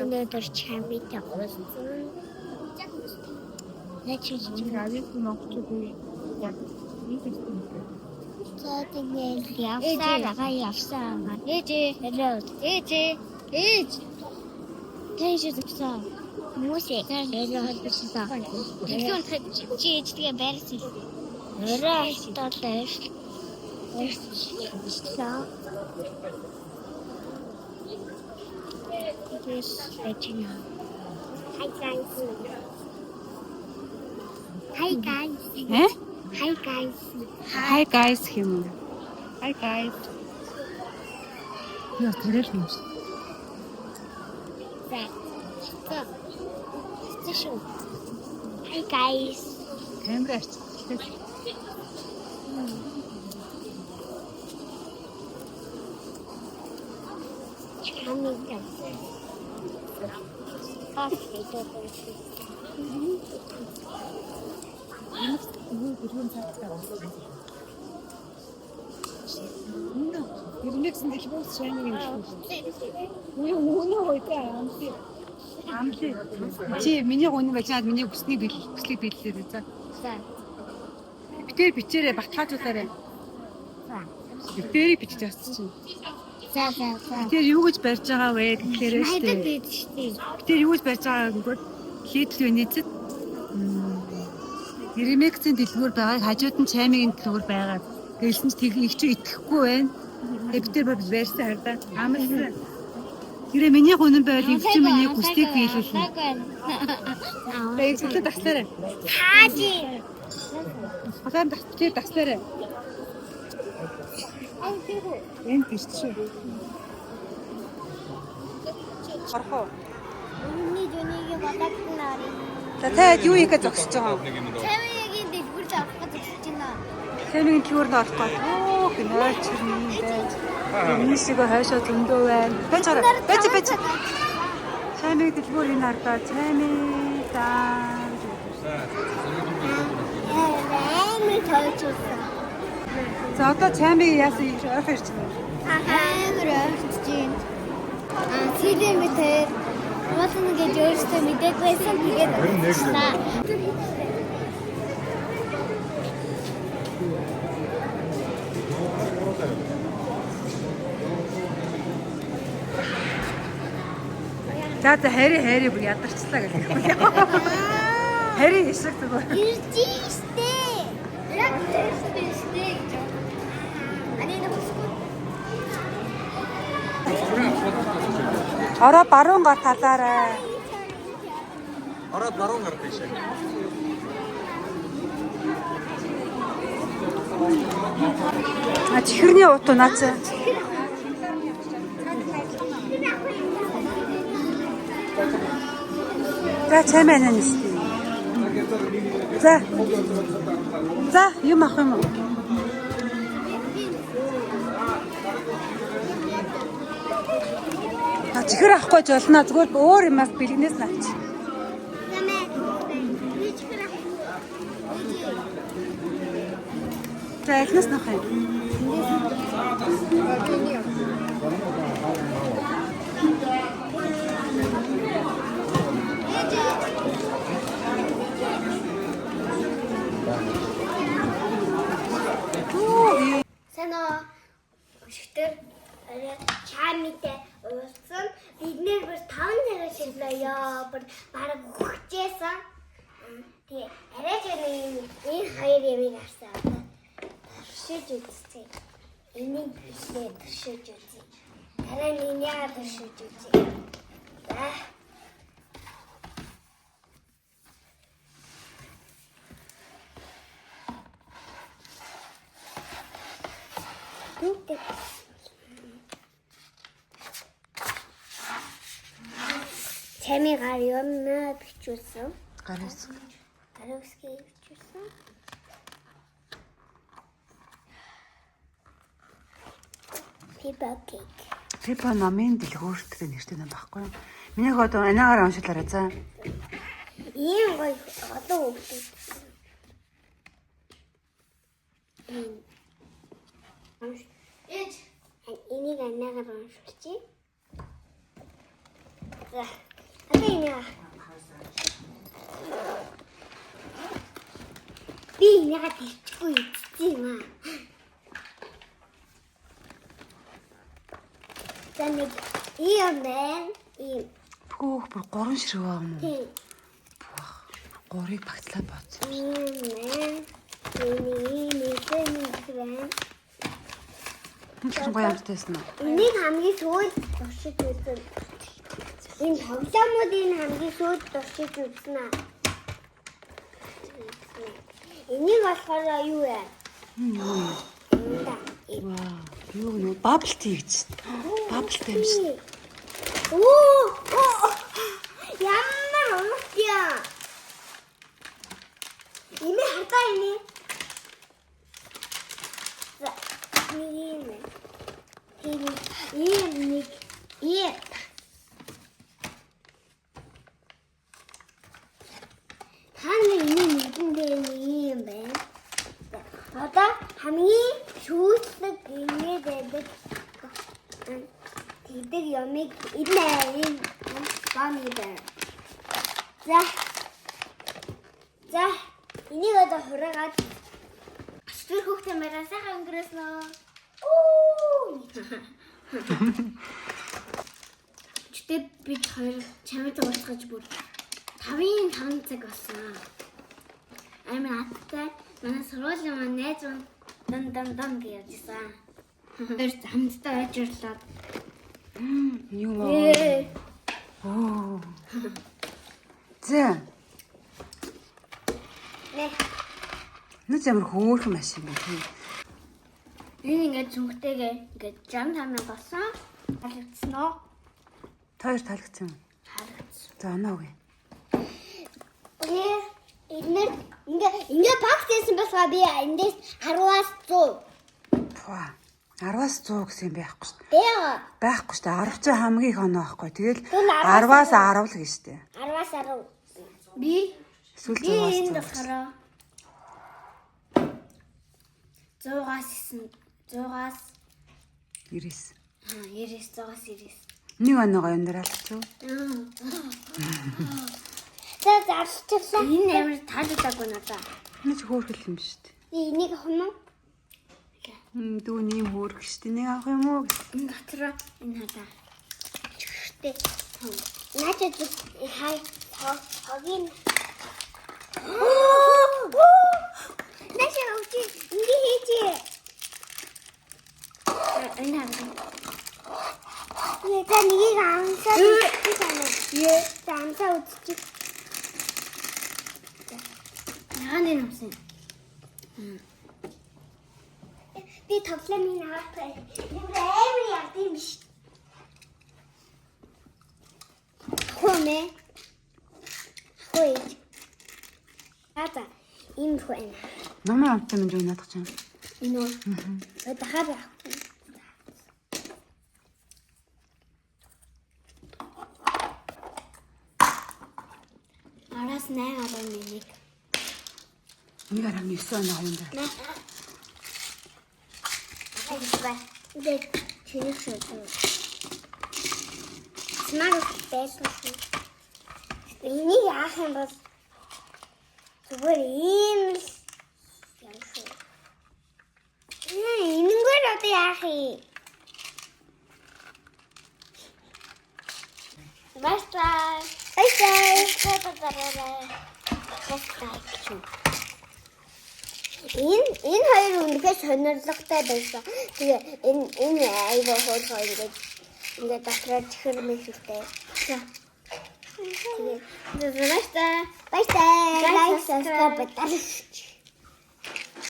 Өнөөдөр чамбитай уулзсан. Начиж авиг ногчгүй яг нэг юм. за тэгээд явсаа. Ээж. Тэйж зүгсэн. Хүмүүсээ ялаа холбосон. Тэгвэл чи ээжтэйгээ байрсан. Орой алтaalаа. This Regina. Hi guys. Hi guys. Eh? Hi guys. Hi guys юм. Hi guys. Яа тэрэл юм шиг. Hi guys. Камераач. Ирнэсэн дэлгүүс шайныг юм шүү. Үнэ хойтой амлий. Чи миний гонь байжгаад миний бүслийг биеллээ за. Битээр бичээрээ баталгаажуулаарай. Битээрийг бичиж авчих чинь. За. Тэр юу гэж барьж байгаа вэ гэхээр штэ. Тэр юу гэж барьж байгаа гэвэл хийдэл юу нийцэд Иремексийн дэлгүүр байгааг хажууд нь чаймигийн дэлгүүр байгаа. Гэлсэн чи их чи итгэхгүй байна. Тэгээ бид тэр барьсан хардаа. Амарсан. Тэрэ миний гонон байвал их чи миний бүслийг биелүүлнэ. Тэгээ ихтэй таслаарай. Хааji. Хасаан тасчээ таслаарай. Энд тийш. Харахаа. Миний жөнийг бодогднаар. За таад юу ихэ зогсож байгаа юм? Чамигийн дэлгүүрт авах гэж зогсож байна. Чамигийн дэлгүүрт орох гээд. Оо гинэ чирний байж. Энэсийг хойшоо зөндөө байна. Бэж. Чамигийн дэлгүүр энэ ардаа чамиг даа. За одоо чамиг яасан юм шиг ойрхон ирж байна. Амар ойртож байна. Сэлэн мэтэр болно гэж өөрөөсөө мэдээг байсан тэгээд байна. За хари бүр ядарчлаа гэх юм. Хари ишиг зүгээр. Иржээ штэ. Яг тэстэй штэ. Ороо баруун гар талаарай. Ороод баруун гар тийш. Чихэрний утуу наац. За чамаа нэс. За юм ах юм уу? Чихэр авахгүй ч болно. Зүгээр өөр юмас бэлгнээс наач. За эхнээс нах юм. Санаа өшгтөр чамитай уулзсан. Бид нэр бүр 5 цагаас шилээ ёо. Бүр бараг өгчээсэн. Тэгээ арай ч энэ хоёр ямиг харсан. Туршиж үзье. Энийг бишээ туршиж үзье. Арай миний туршиж үзье. За. Чамигаар юм бичүүлсэн. Гаруйсгий бичүүлсэн. Пипа намын дэлгүүрт нэртэй юм байхгүй юу? Миний одоо анаагаар уншуулаарай за. Ийм гоё олон хүүхдүүд. Ээж энийг анаагаар уншуулчих. За. Одоо энэ. Би яагаад хэлчихгүй юм аа. Таныг ийм байна. Ийм. Хөөх бүр 3 ширхэг байгаа юм уу? Тийм. 3-ыг багцлаад бооцсон. Ийм байна. Энэ. Хин гоё амтайсан уу? Энийг хамгийн сүүлд туршиж үзэн. Энэ тоглоомуудын хамгийн сүүлд туршиж үзнэ. Энийг болохоор юу вэ? Вау. Юу нөө bubble tea гэж. Bubble tea юм шиг. Оо! Ямар онцгой. Эми хатаа эми. За. Ийм. Хана энэ юм байна. Одоо хамгийн шүүслэг ингэ байдаг. Тэдэг ямиг энэ гами байна. За. Энийг одоо хураагаад тэр хүүхдээ мараа сайхан өнгөрөөснө. Чүтээ бид хоёр чамд уулзгаж бүр 5 цаг болсон. Амар аттай. Манай сургуулийн маань найз дан гэж ярьсан. Тэр хамтдаа ажиллаад. Юу аа. Оо. Зэ. Нэг ямар хөөрхөн машин байна тийм. Энэ ингээд зүнхтэйгээ ингээд 65 болсон. Харагдсан уу? Тоор талгцсан. Харагдсан. За оноо үгүй. Ингээд багт байсан болохоор би эндээс 10-аас 100. Туа. 10-аас 100 гэсэн юм байхгүй шүү дээ. Тэгээ. Байхгүй шүү дээ. 10 чинь хамгийн их оноо байхгүй. Тэгэл Тэгвэл 10-аас 10 л гэж дээ. 10-аас 10. Би Эсвэл би 100-аас энд 100. болохоор 100-аас 99. 99-100-аас 99. Нэг оноогоо өндөрлөч үү? За зарчлаа. Энэ амар таалагдаагүй надаа. Энэ ч хөөрхөл юм шүү дээ. Би энийг авах уу? Дүүний хөөрх шүү дээ. Нэг авах юм уу? Энэ дотроо энэ хадаа. Чүхтэй. Начад хай хогийн. Начад очи ингэ хийчи. Энэ хадаа. Яа нэг амсаа хийчихсэн. Амсаа үзчих. Яаны намсан. Би тоглоомын авах. Ямар амар ядсан биш. Хөөе. Ата им хүн. Намаа амттай минь юу надах чинь. Энэ үү? Дахиад яах. Араас 8 орой минийг. 1.9 оноо юм байна. Дэт чирэх шүү. Смарт байсан. Энийг яах юм бол зүгээр ийм л яа шүү. Энэгээр одоо яах юм? Бasta. Энэ хоёр үнэхээр сонирхолтой байсан. Тэгээ энэ айгаа хоолгоо ингээд дотроо чихэр мэхэлтэй. Тэгээ бasta. Бasta. Лайк, subscribe,